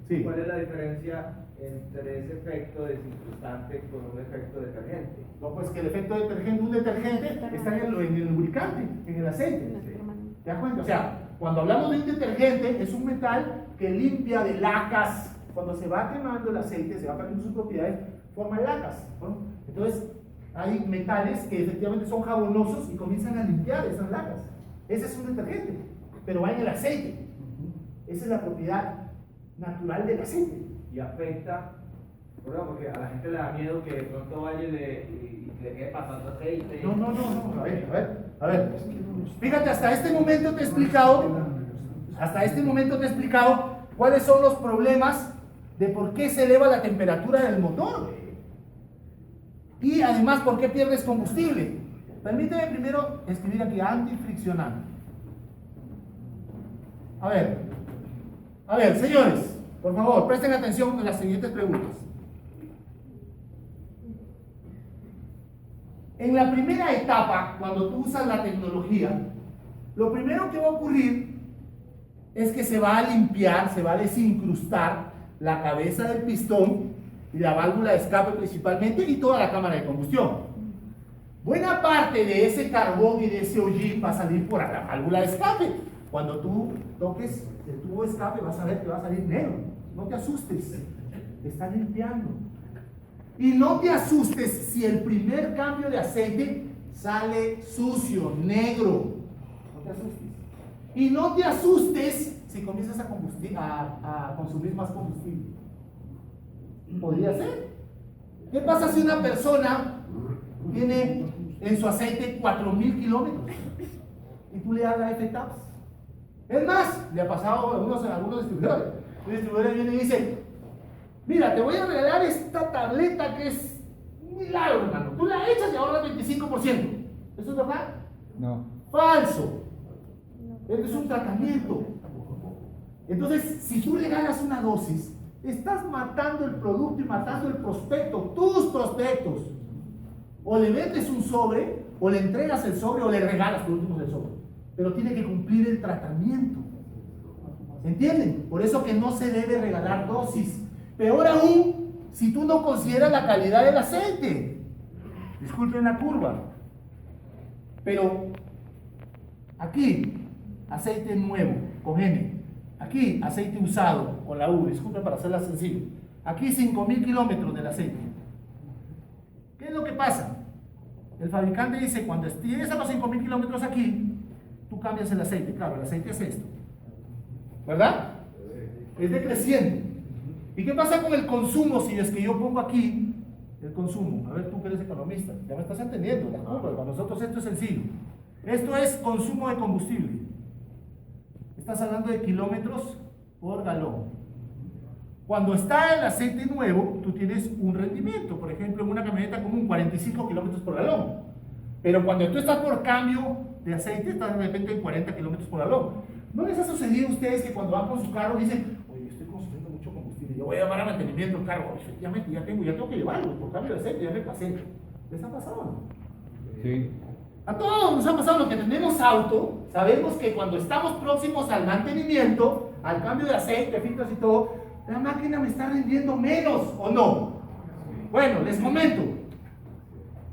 Sí. ¿Cuál es la diferencia entre ese efecto desincrustante con un efecto detergente? No, pues que el efecto detergente, un detergente está en el lubricante, en el aceite. ¿Te das cuenta? O sea, cuando hablamos de un detergente, es un metal que limpia de lacas. Cuando se va quemando el aceite, se va perdiendo sus propiedades, forma lacas, ¿no? Entonces, hay metales que efectivamente son jabonosos y comienzan a limpiar esas lacas. Ese es un detergente, pero va en el aceite. Esa es la propiedad natural del aceite. Y afecta, bueno, porque a la gente le da miedo que de pronto vaya y le quede pasando aceite. No. A ver. Fíjate, hasta este momento te he explicado cuáles son los problemas de por qué se eleva la temperatura del motor. Y además, por qué pierdes combustible. Permíteme primero escribir aquí antifriccional. A ver, señores, por favor, presten atención a las siguientes preguntas. En la primera etapa, cuando tú usas la tecnología, lo primero que va a ocurrir es que se va a limpiar, se va a desincrustar la cabeza del pistón y la válvula de escape principalmente y toda la cámara de combustión. Buena parte de ese carbón y de ese hollín va a salir por la válvula de escape. Cuando tú toques el tubo de escape vas a ver que va a salir negro. No te asustes, te está limpiando. Y no te asustes si el primer cambio de aceite sale sucio, negro. No te asustes. Y no te asustes si comienzas a consumir más combustible. Podría ser. ¿Qué pasa si una persona tiene en su aceite 4,000 kilómetros y tú le das la F-TAPS? Es más, le ha pasado a algunos distribuidores. El distribuidor viene y dice: mira, te voy a regalar esta tableta que es un milagro, hermano. Tú la echas y ahorras 25%. ¿Eso es verdad? No. Falso. Esto es un tratamiento. Entonces, si tú regalas una dosis, estás matando el producto y matando el prospecto, tus prospectos. O le vendes un sobre, o le entregas el sobre, o le regalas por último el sobre. Pero tiene que cumplir el tratamiento. ¿Entienden? Por eso que no se debe regalar dosis. Peor aún, si tú no consideras la calidad del aceite. Disculpen la curva. Pero aquí, aceite nuevo, con N. Aquí, aceite usado, con la U. Disculpen para hacerla sencilla. Aquí, 5,000 kilómetros del aceite. ¿Qué es lo que pasa? El fabricante dice: cuando estés a los 5,000 kilómetros aquí, tú cambias el aceite. Claro, el aceite es esto. ¿Verdad? Es decreciente. ¿Y qué pasa con el consumo si es que yo pongo aquí el consumo? A ver, tú que eres economista, ya me estás entendiendo. Para nosotros esto es sencillo. Esto es consumo de combustible. Estás hablando de kilómetros por galón. Cuando está el aceite nuevo, tú tienes un rendimiento. Por ejemplo, en una camioneta común, 45 kilómetros por galón. Pero cuando tú estás por cambio de aceite, estás de repente en 40 kilómetros por galón. ¿No les ha sucedido a ustedes que cuando van con su carro dicen: oye, estoy consumiendo mucho combustible, yo voy a llamar a mantenimiento del carro? Efectivamente, ya tengo que llevarlo por cambio de aceite, ya me pasé. ¿Les ha pasado o no? Sí. A todos nos ha pasado. Los que tenemos auto, sabemos que cuando estamos próximos al mantenimiento, al cambio de aceite, filtros y todo, la máquina me está rindiendo menos, ¿o no? Bueno, les comento.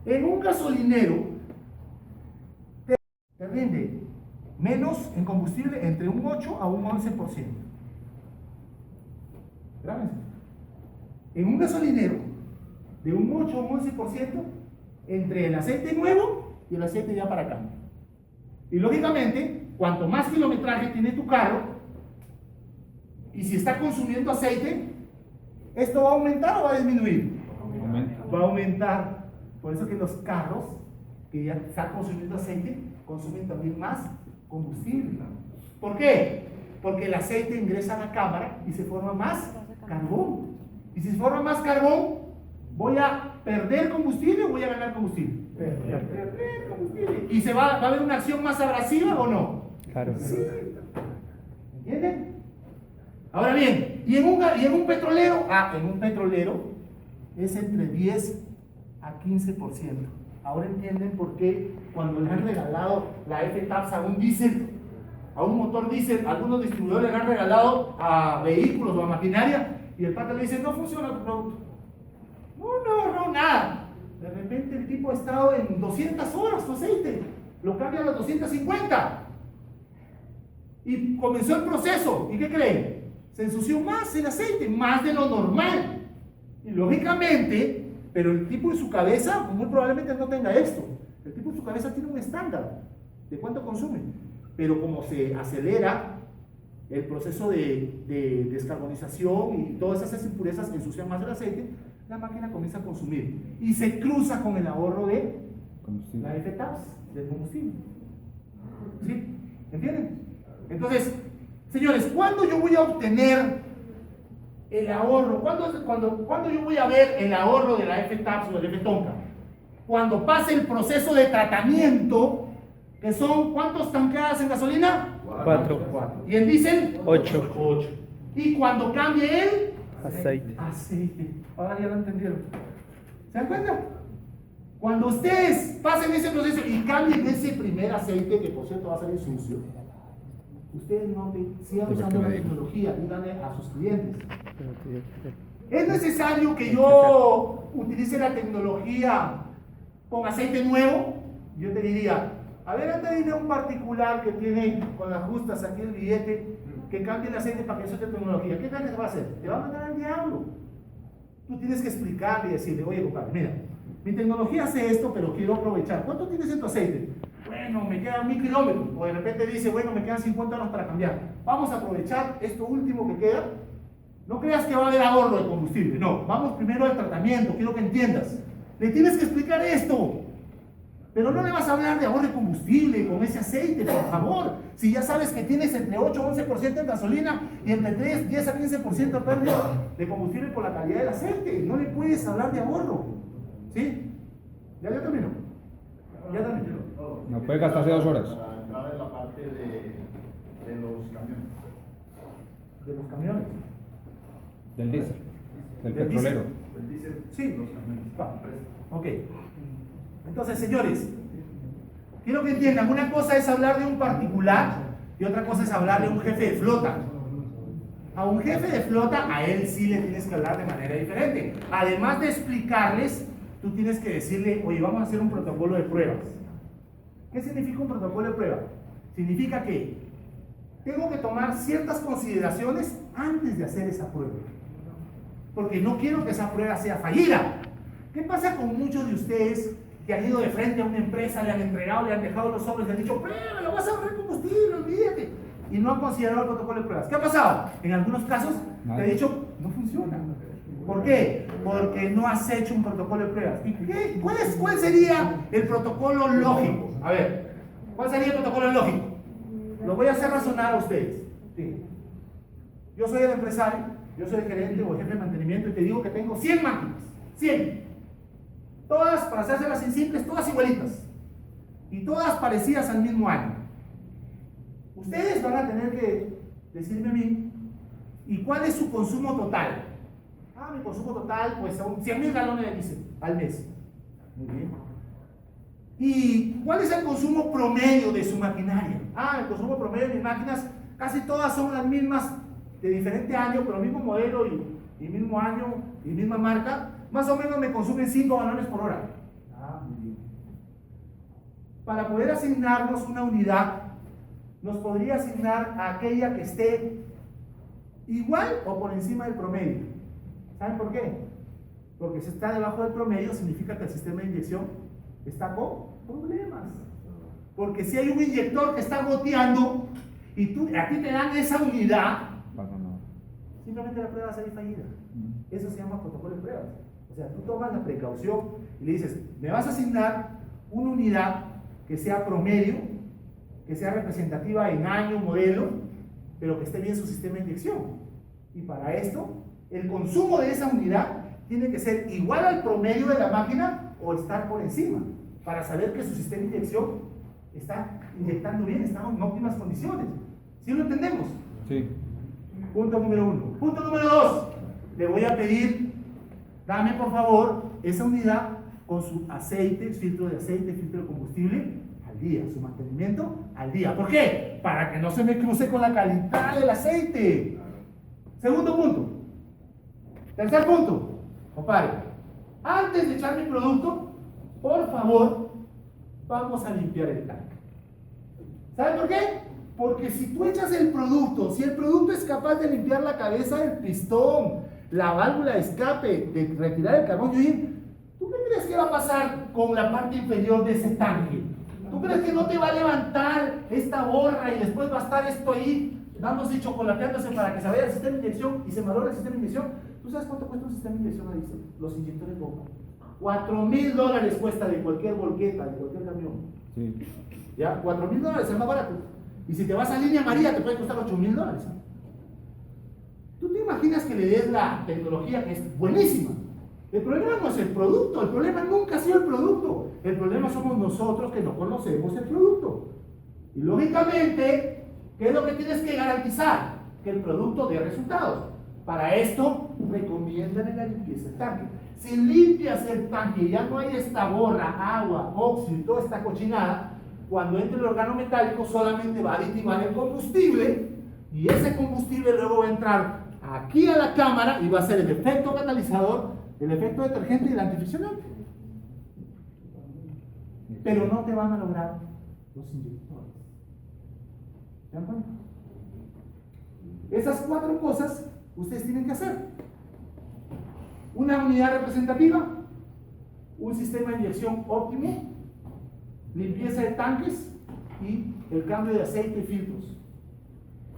En un gasolinero te rinde menos en combustible entre un 8 a un 11%. Grábense. En un gasolinero, de un 8 a un 11% entre el aceite nuevo y el aceite ya para cambio. Y lógicamente, cuanto más kilometraje tiene tu carro, y si está consumiendo aceite, ¿esto va a aumentar o va a disminuir? Va a aumentar. Por eso que los carros que ya están consumiendo aceite consumen también más combustible. ¿Por qué? Porque el aceite ingresa a la cámara y se forma más carbón. Y si se forma más carbón, ¿voy a perder combustible o voy a ganar combustible? Perder combustible. ¿Y va a haber una acción más abrasiva o no? Claro. Sí. ¿Entienden? Ahora bien, ¿y en un petrolero? En un petrolero es entre 10 a 15%. Ahora entienden por qué cuando le han regalado la F-TAPS a un diésel, a un motor diésel, algunos distribuidores le han regalado a vehículos o a maquinaria y el pata le dice: no funciona tu producto. No, nada. De repente el tipo ha estado en 200 horas su aceite, lo cambia a las 250 y comenzó el proceso. ¿Y qué creen? Se ensució más el aceite, más de lo normal. Y lógicamente, pero el tipo en su cabeza muy probablemente no tenga esto. El tipo en su cabeza tiene un estándar de cuánto consume. Pero como se acelera el proceso de descarbonización y todas esas impurezas que ensucian más el aceite, la máquina comienza a consumir y se cruza con el ahorro de la FTAPS, del combustible. ¿Sí? ¿Entienden? Entonces, señores, ¿cuándo yo voy a obtener el ahorro? ¿Cuándo yo voy a ver el ahorro de la FTAPS o del FTONCA? Cuando pase el proceso de tratamiento, que son, ¿cuántos tanqueadas en gasolina? 4. ¿Y en diésel? 8. Y cuando cambie el Aceite. aceite. Ahora ya lo entendieron. ¿Se dan cuenta? Cuando ustedes pasen ese proceso y cambien ese primer aceite, que por cierto va a salir sucio, ustedes noten, sigan usando la tecnología, díganle a sus clientes. ¿Es necesario que yo utilice la tecnología con aceite nuevo? Yo te diría, a ver, anda, dile a un particular que tiene con las justas aquí el billete, que cambie el aceite para que use tecnología. ¿Qué crees que te va a hacer? Te va a mandar al diablo. Tú tienes que explicarle y decirle, oye, compadre, mira, mi tecnología hace esto, pero quiero aprovechar. ¿Cuánto tienes en tu aceite? Bueno, me quedan 1000 kilómetros. O de repente dice, bueno, me quedan 50 horas para cambiar. Vamos a aprovechar esto último que queda. No creas que va a haber ahorro de combustible. No, vamos primero al tratamiento. Quiero que entiendas. Le tienes que explicar esto. Pero no le vas a hablar de ahorro de combustible con ese aceite, por favor. Si ya sabes que tienes entre 8 o 11% en gasolina y entre 10 a 15% de pérdida de combustible por la calidad del aceite, no le puedes hablar de ahorro. ¿Sí? Ya termino. Ya termino. No puede gastarse 2 horas. Para entrar en la parte de los camiones. De los camiones. Del diésel. Del Del petrolero. El diésel, Sí. los camiones. Va. Ok. Entonces, señores, quiero que entiendan, una cosa es hablar de un particular y otra cosa es hablar de un jefe de flota. A un jefe de flota, a él sí le tienes que hablar de manera diferente. Además de explicarles, tú tienes que decirle, oye, vamos a hacer un protocolo de pruebas. ¿Qué significa un protocolo de prueba? Significa que tengo que tomar ciertas consideraciones antes de hacer esa prueba. Porque no quiero que esa prueba sea fallida. ¿Qué pasa con muchos de ustedes que han ido de frente a una empresa, le han entregado, le han dejado los sobres, le han dicho, prueba, lo vas a ahorrar combustible, olvídate? Y no han considerado el protocolo de pruebas. ¿Qué ha pasado? En algunos casos, te he dicho, no funciona. ¿Por qué? Porque no has hecho un protocolo de pruebas. ¿Y qué? ¿Cuál sería el protocolo lógico? A ver, ¿cuál sería el protocolo lógico? Lo voy a hacer razonar a ustedes. Sí. Yo soy el empresario, yo soy el gerente o el jefe de mantenimiento y te digo que tengo 100 máquinas. 100. Todas, para hacérselas en simples, todas igualitas. Y todas parecidas al mismo año. Ustedes van a tener que decirme a mí, ¿y cuál es su consumo total? Ah, mi consumo total, pues son 100,000 galones de diésel al mes. Muy bien. ¿Y cuál es el consumo promedio de su maquinaria? Ah, el consumo promedio de mis máquinas, casi todas son las mismas, de diferente año, pero mismo modelo y mismo año y misma marca. Más o menos me consumen 5 galones por hora. Ah, muy bien. Para poder asignarnos una unidad, nos podría asignar a aquella que esté igual o por encima del promedio. ¿Saben por qué? Porque si está debajo del promedio significa que el sistema de inyección está con problemas. Porque si hay un inyector que está goteando y a ti te dan esa unidad, simplemente la prueba va a salir fallida. Eso se llama protocolo de pruebas. O sea, tú tomas la precaución y le dices, me vas a asignar una unidad que sea promedio, que sea representativa en año, modelo, pero que esté bien su sistema de inyección. Y para esto, el consumo de esa unidad tiene que ser igual al promedio de la máquina o estar por encima, para saber que su sistema de inyección está inyectando bien, está en óptimas condiciones. ¿Sí lo entendemos? Sí. Punto número 1. Punto número 2. Le voy a pedir, dame por favor esa unidad con su aceite, filtro de aceite, filtro de combustible al día, su mantenimiento al día. ¿Por qué? Para que no se me cruce con la calidad del aceite. Segundo punto. Tercer punto. Compadre, antes de echar mi producto, por favor, vamos a limpiar el tanque. ¿Saben por qué? Porque si tú echas el producto, si el producto es capaz de limpiar la cabeza del pistón, la válvula de escape, de retirar el carbón de huir, ¿tú qué crees que va a pasar con la parte inferior de ese tanque? ¿Tú crees que no te va a levantar esta borra y después va a estar esto ahí dándose y chocolateándose para que se vaya el sistema de inyección y se valora el sistema de inyección. ¿Tú sabes cuánto cuesta un sistema de inyección a diésel? Los inyectores bomba. $4,000 cuesta de cualquier volqueta, de cualquier camión. Sí. ¿Ya? $4,000 es más barato. Y si te vas a línea amarilla te puede costar $8,000. ¿Tú te imaginas que le des la tecnología que es buenísima? El problema no es el producto, el problema nunca ha sido el producto. El problema somos nosotros que no conocemos el producto. Y lógicamente, ¿qué es lo que tienes que garantizar? Que el producto dé resultados. Para esto, recomiendan la limpieza del tanque. Si limpias el tanque y ya no hay esta borra, agua, óxido y toda esta cochinada, cuando entre el organo metálico solamente va a aditivar el combustible y ese combustible luego va a entrar aquí a la cámara y va a ser el efecto catalizador, el efecto detergente y el antifriccionante. Pero no te van a lograr los inyectores. ¿Se dan cuenta? Esas 4 cosas ustedes tienen que hacer. Una unidad representativa, un sistema de inyección óptimo, limpieza de tanques y el cambio de aceite y filtros.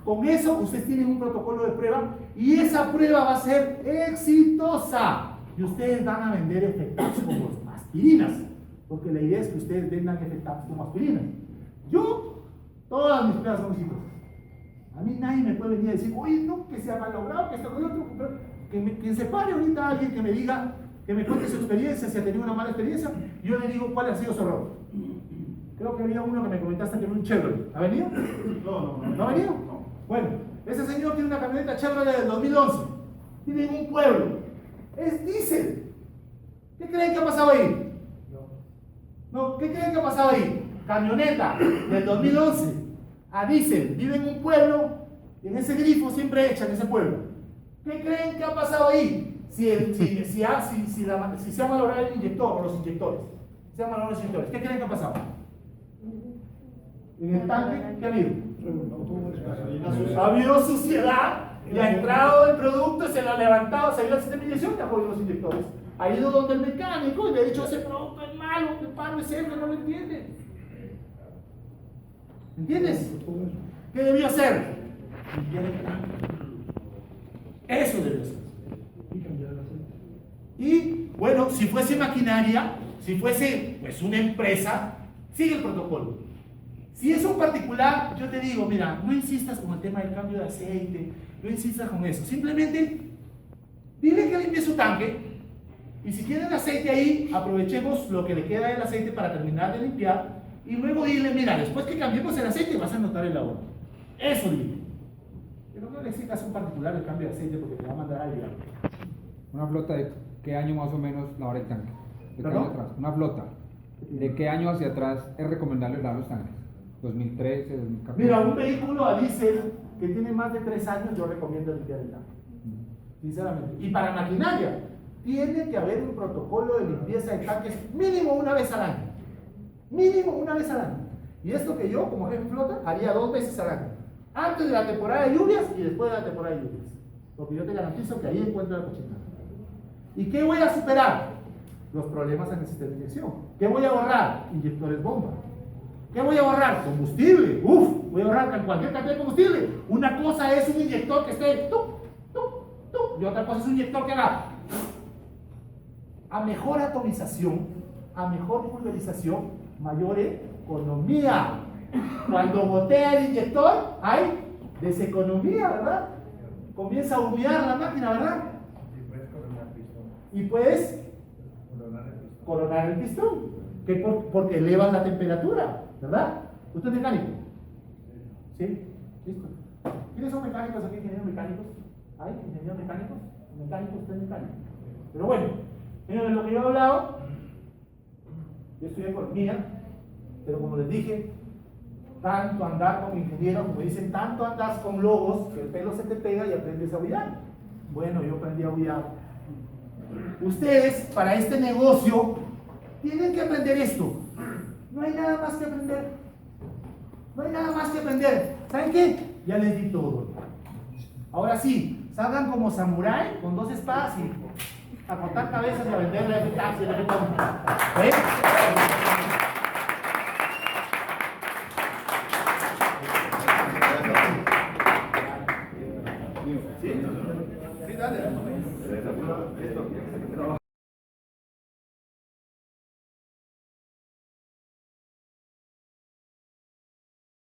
Con eso ustedes tienen un protocolo de prueba y esa prueba va a ser exitosa y ustedes van a vender Efectax como aspirinas, porque la idea es que ustedes vendan Efectax como aspirinas. Yo, todas mis pruebas son exitosas. A mí nadie me puede venir a decir, oye, no, que se ha malogrado, que esto, que otro, que se pare ahorita alguien que me diga, que me cuente su experiencia, si ha tenido una mala experiencia, y yo le digo cuál ha sido su error. Creo que había uno que me comentaste que era un Chevrolet. ¿Ha venido? ¿No ha venido? No. Bueno, ese señor tiene una camioneta Chevrolet del 2011. Tiene en un pueblo. Es diésel. ¿Qué creen que ha pasado ahí? No, ¿qué creen que ha pasado ahí? Camioneta del 2011 a diésel. Vive en un pueblo y en ese grifo siempre echan ese pueblo. ¿Qué creen que ha pasado ahí? Si se ha malogrado el inyector o los inyectores. Se han malogrado los inyectores. ¿Qué creen que ha pasado? En el tanque, ¿qué ha habido? Ha habido suciedad y ha entrado el producto, se lo ha levantado, se ha ido al sistema de inyección y ha jodido los inyectores. Ha ido donde el mecánico y le ha dicho: ese producto es malo, que paro es él, que no lo entiende. ¿Entiendes? ¿Qué debió hacer? Limpiar el tanque. Eso debió hacer. Y bueno, si fuese maquinaria, si fuese pues una empresa, sigue el protocolo. Si es un particular, yo te digo, mira, no insistas con el tema del cambio de aceite, no insistas con eso. Simplemente dile que limpie su tanque y si tiene el aceite ahí, aprovechemos lo que le queda del aceite para terminar de limpiar y luego dile, mira, después que cambiemos el aceite vas a notar el ahorro. Eso dile. Pero no le exijas a un particular el cambio de aceite porque te va a mandar al diablo. Una flota de qué año más o menos lavar el tanque. ¿De qué ¿Perdón? año atrás? Una flota. ¿De qué año hacia atrás es recomendable lavar los tanques? 2013, 2014. Mira, un vehículo a diésel que tiene más de 3 años, yo recomiendo limpiar el tanque. Sinceramente. Y para maquinaria, tiene que haber un protocolo de limpieza de tanques mínimo una vez al año. Mínimo una vez al año. Y esto que yo, como jefe de flota, haría 2 veces al año. Antes de la temporada de lluvias y después de la temporada de lluvias. Porque yo te garantizo que ahí encuentro la cochinada. ¿Y qué voy a superar? Los problemas en el sistema de inyección. ¿Qué voy a ahorrar? Inyectores bomba. ¿Qué voy a ahorrar? Combustible. Voy a ahorrar cualquier cantidad de combustible. Una cosa es un inyector que esté tup, tup, tup, y otra cosa es un inyector que haga. A mejor atomización, a mejor pulverización, mayor economía. Cuando botea el inyector, hay deseconomía, ¿verdad? Comienza a humear la máquina, ¿verdad? Y puedes coronar el pistón, porque elevas la temperatura, ¿verdad? ¿Usted es mecánico? ¿Sí? ¿Listo? ¿Quiénes son mecánicos aquí? ¿Ingenieros mecánicos? ¿Hay ingenieros mecánicos? ¿Mecánicos? ¿Usted es mecánico? Pero bueno, señores, lo que yo he hablado, yo estudié economía, pero como les dije, tanto andar como ingeniero, como dicen, tanto andas con lobos que el pelo se te pega y aprendes a aullar. Bueno, yo aprendí a aullar. Ustedes, para este negocio, tienen que aprender esto. No hay nada más que aprender. No hay nada más que aprender. ¿Saben qué? Ya les di todo. Ahora sí, salgan como samurái con 2 espadas y a cortar cabezas y a vender la Efectax y la Efectax. Sí, sí, dale. Listo.